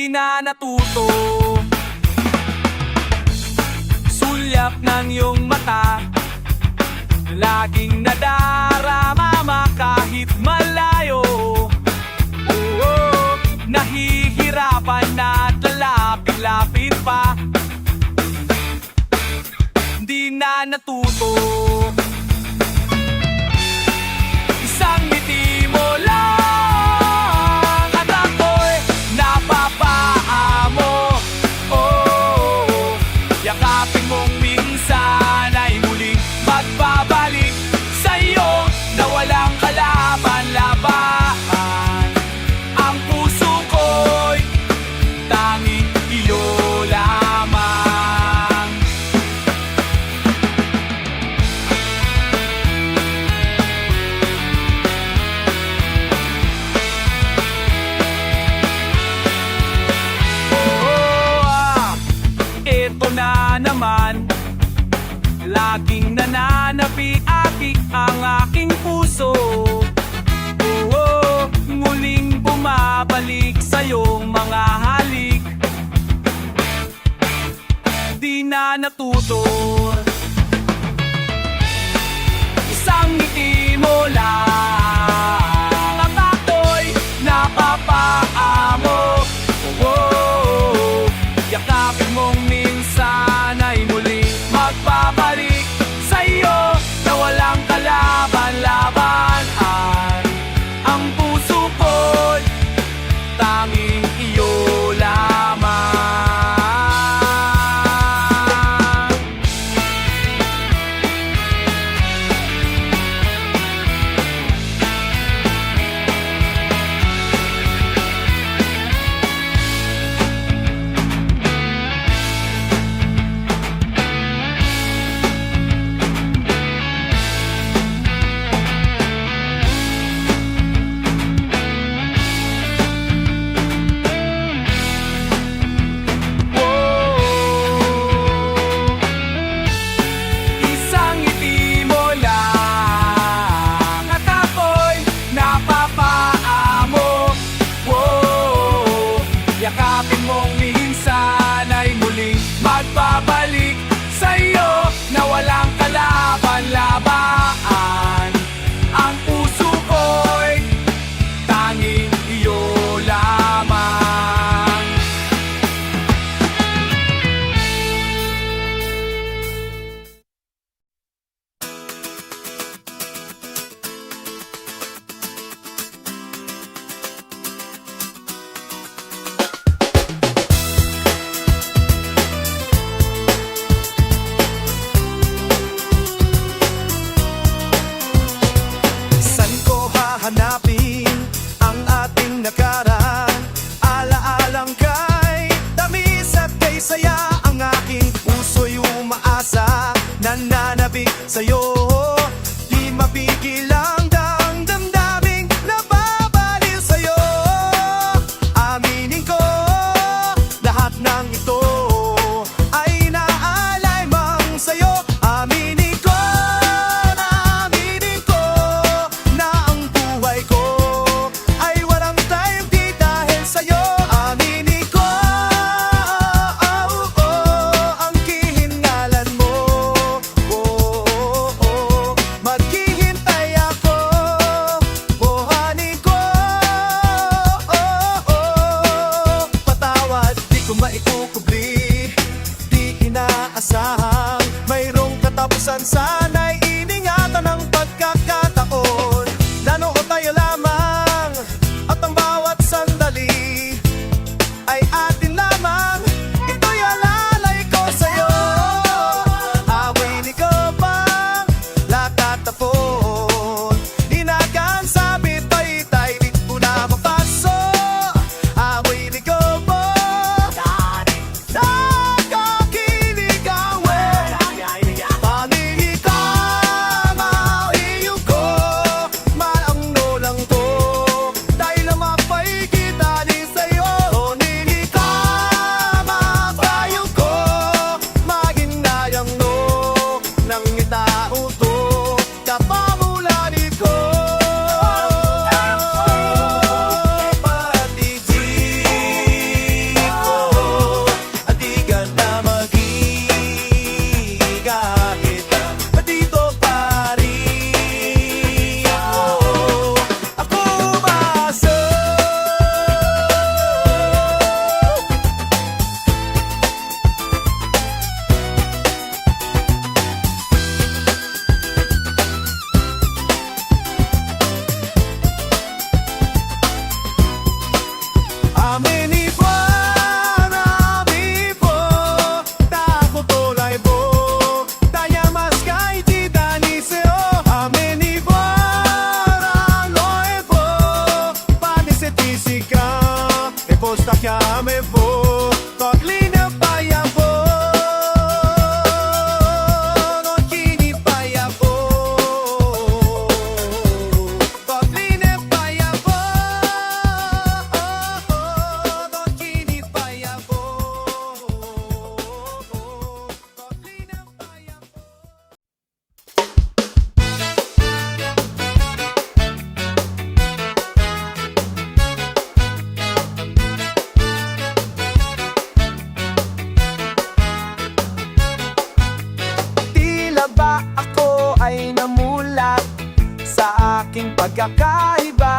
di na natuto. Sulyap ng iyong mata, laging nadarama kahit malayo. Oo, nahihirapan na lalapit-lapit pa, di na natuto. Isang ngiti mo lang at ako'y napapaamo. Oh, yakapin mong minsan ay muling magbabalik sa'yo na walang kalaban-laban. Ang puso ko'y tanging iyo lamang. Ito na naman, laging nananapi-api ang aking puso. Oo, muling bumabalik sa'yong mga halik, di na natuto. Isang ngiti mo lang at ako'y napapaamo. Oh, yakapin mong minsan ay muling magbabalik sa'yo na walang kalaban-laban. Ang puso ko'y tanging iyo lamang. Isang ngiti mo lang at ako'y napapaamo. Wow, yakapin mong minsan ay muling magbabalik sa'yo na walang kalaban-laban. Ang puso ko'y tanging iyo lamang. Saan ko hahanapin ang ating nakaraan? Alaalang kay tamis at kay saya, ang aking puso'y umaasa, nananabik sa'yo. Di mapigil ang damdaming nababaliw sa'yo. Aminin ko, lahat ng ito ay naalay mang sa'yo. Aminin ko na ang buhay ko aking pagkakaiba.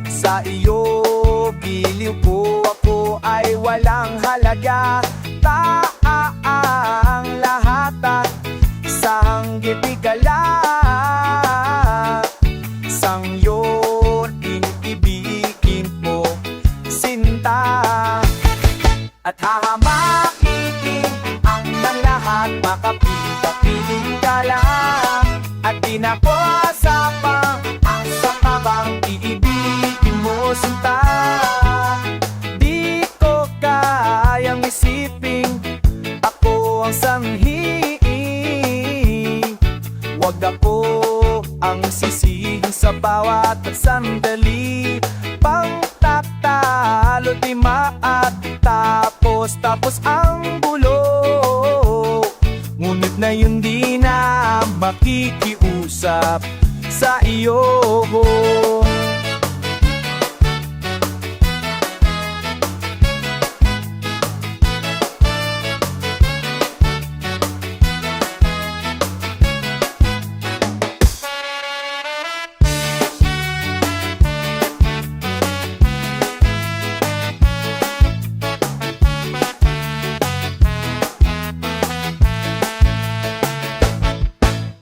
Sa iyo, giliw ko, ako ay walang halaga. Taang lahat at sanggiti ka lang. Sang yun, inibigin mo, sinta. At hahamakin ang ng lahat, makapita-piling ka lang. At di na ko asapang, asa ka bang iibigin mo, sinta. Di ko kayang isiping ako ang sanhi. Wag ako ang sisihin sa bawat sandali. Pangtatalo, di tapos ang gulo. Ngunit na yun di na makikiusap sa iyo.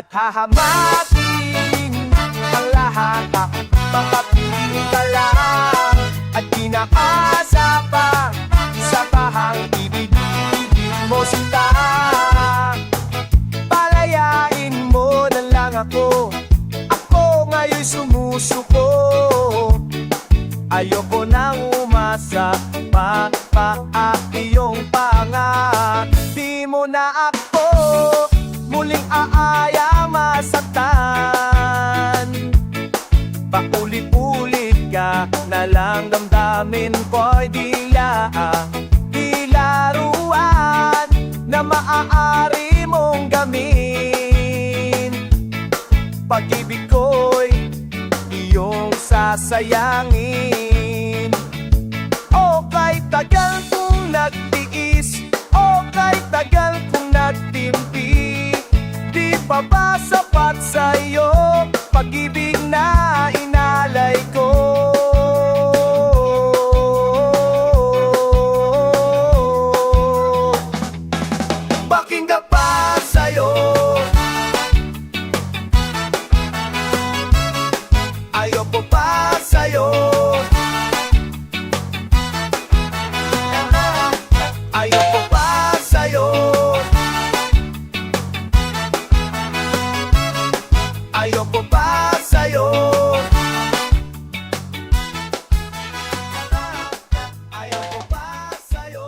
At hahamakin ang lahat, makapiling ka lang. At kinakaasa pa sa bahang ibigin mo, sinta. Palayain mo na lang ako, ako nga'yo'y sumusuko. Ayoko nang umasa pa iyong panga. Di mo na ako muling aaya masaktan. Paulit-ulit ka na lang, damdamin ko'y di laruan na maaari mong gamin. Pag-ibig ko'y iyong sasayangin. O kay tagal kong nagtiis, o kay tagal kong nagtimpi, di pa ba sapat sa'yo pag-ibig na inalay ko? Bakit ka pa sa'yo? Ayoko pa sa'yo. Ayoko pa sa'yo. Ayoko pa sa'yo. Ayoko pa sa'yo.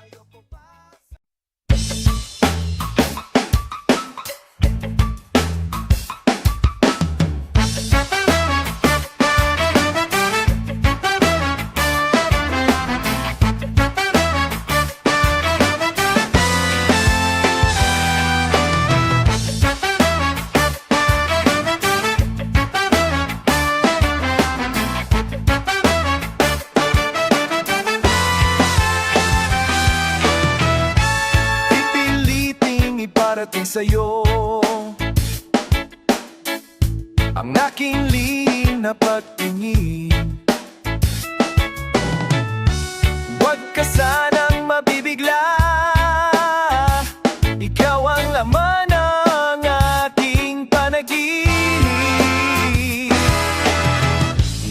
Ayoko pa. Pipiliting iparating sa'yo ang aking lihim na pagtingin. Huwag ka sanang mabibigla, ikaw ang laman ng aking panaginip.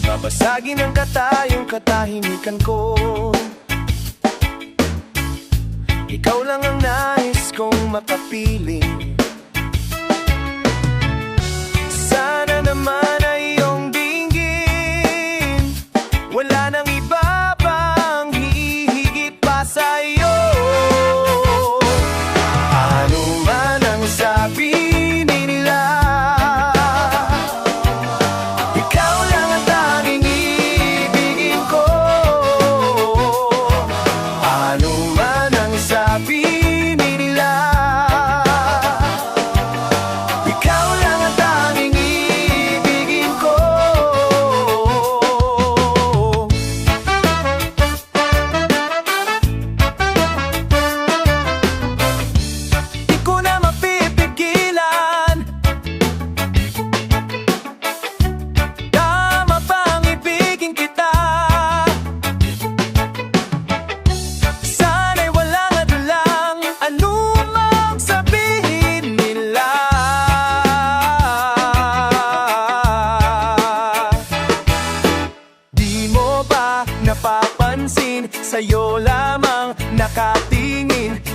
Babasagin ang katayong katahimikan ko. Ikaw lang ang nais kong makapiling. Sana naman ay iyong dinggin, wala nang iba pang hihigit pa sa'yo. Ano man ang sabihin nila, ikaw lang ang tanging ibigin ko. Ano man ang sabihin nila,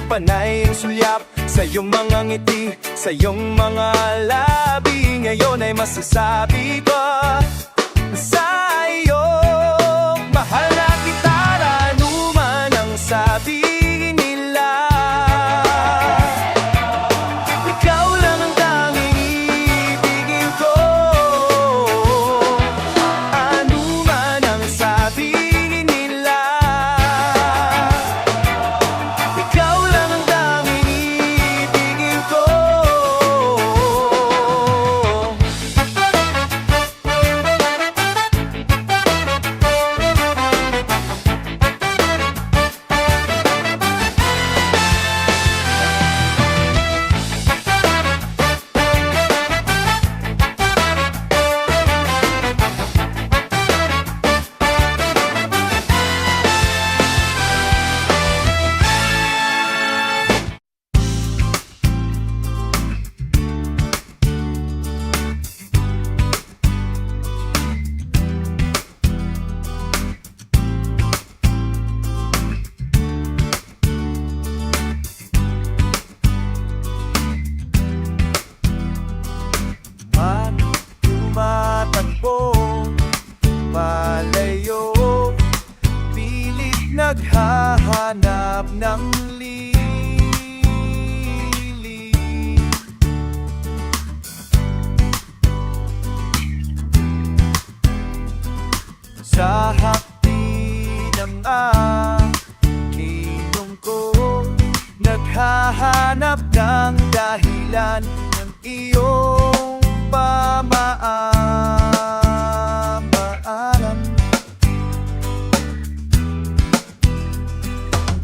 panay ang sulyap sa iyong mga ngiti, sa iyong mga labi. Ngayon ay masasabi ko sa iyo, mahal na kita, ano man ang sabihin nila. Ikaw lang ang tanging ibigin ko, ano man ang sabihin nila. Ikaw lang ang tanging ibigin ko. At tumatakbo palayo, pilit naghahanap ng lilim. Sa hapdi ng aking lungkot, naghahanap ng dahilan ng iyong pamaalam.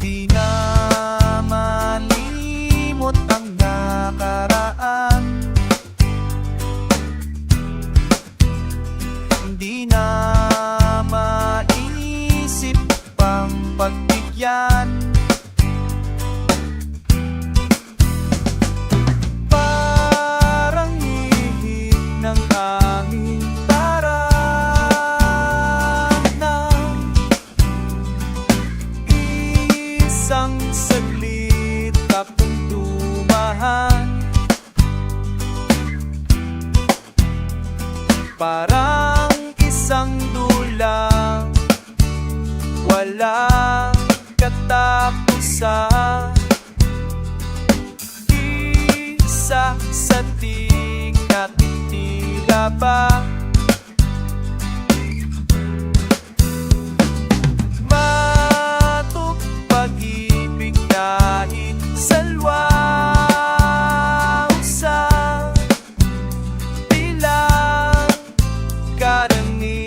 Di na malimot ang nakaraan, di na maisip pang pagbigyan. Parang ihip ng angin, tarana, isang saglit akong tumahan. Parang isang dulang walang katapusan, isa sa ting natitila pa. Matok pag-ibig kahit salwa sa bilang karani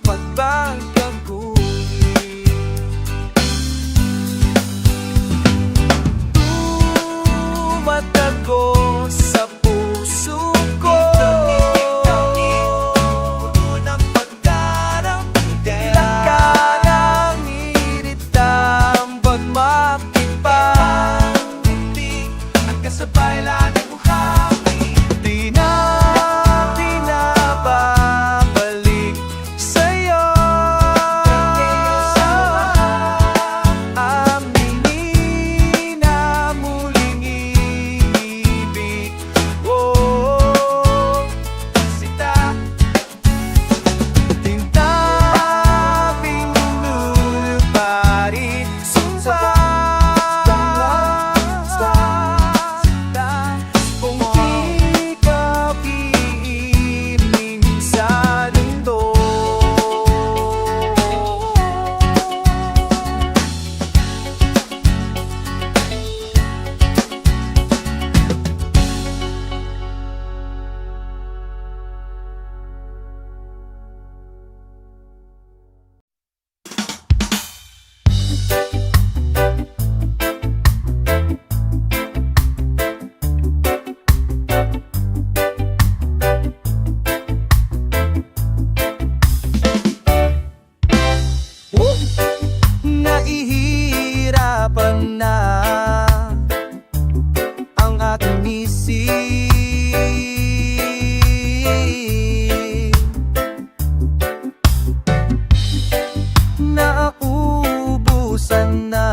pagbagaguli. Tumatago sa puso ko, puno ng pagkaramdam. Lakalang iritang pagmapipang hindi ang kasabay lang ng buhawi. Di na pinababalik sa'yo aminin na muling ibig. Oh, sita tinta pinululuparin sumpa. Kung di ka piiming sa mundo, nahihirapan na ang aking isip. Nauubusan na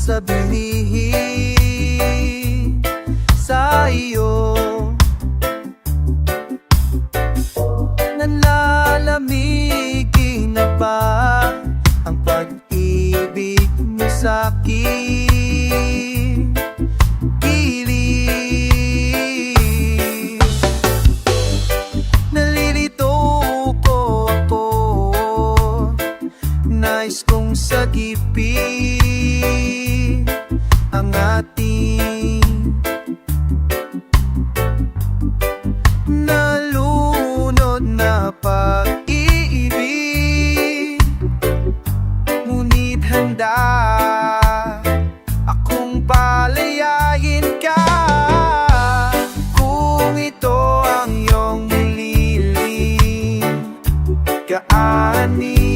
sasabihin sa iyo. Nalalamigin na ba ang pag-ibig mo sa'kin? Kilig, nalilito ko ako, nais kong sagipin ang ating nalunod na pag-ibig. Ngunit handa akong palayain ka kung ito ang iyong nililing. Kaani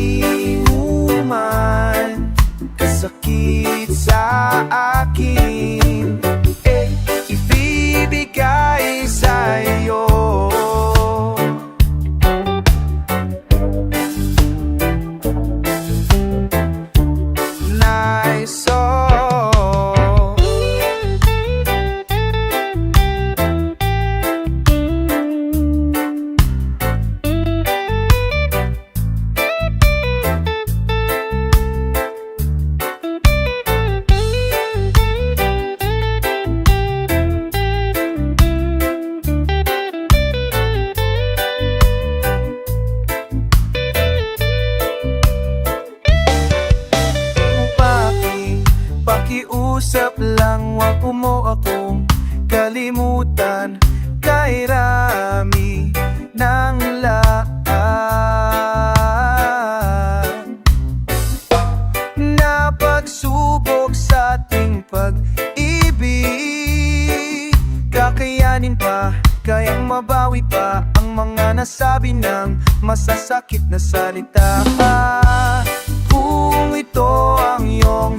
man kasakit sa akin, ibibigay sa iyo. Nice song. Pakiusap lang, wag mo akong kalimutan. Kay rami ng laan na pagsubok sa ating pag-ibig. Kakayanin pa, kayang mabawi pa ang mga nasabi ng masasakit na salita. Kung ito ang iyong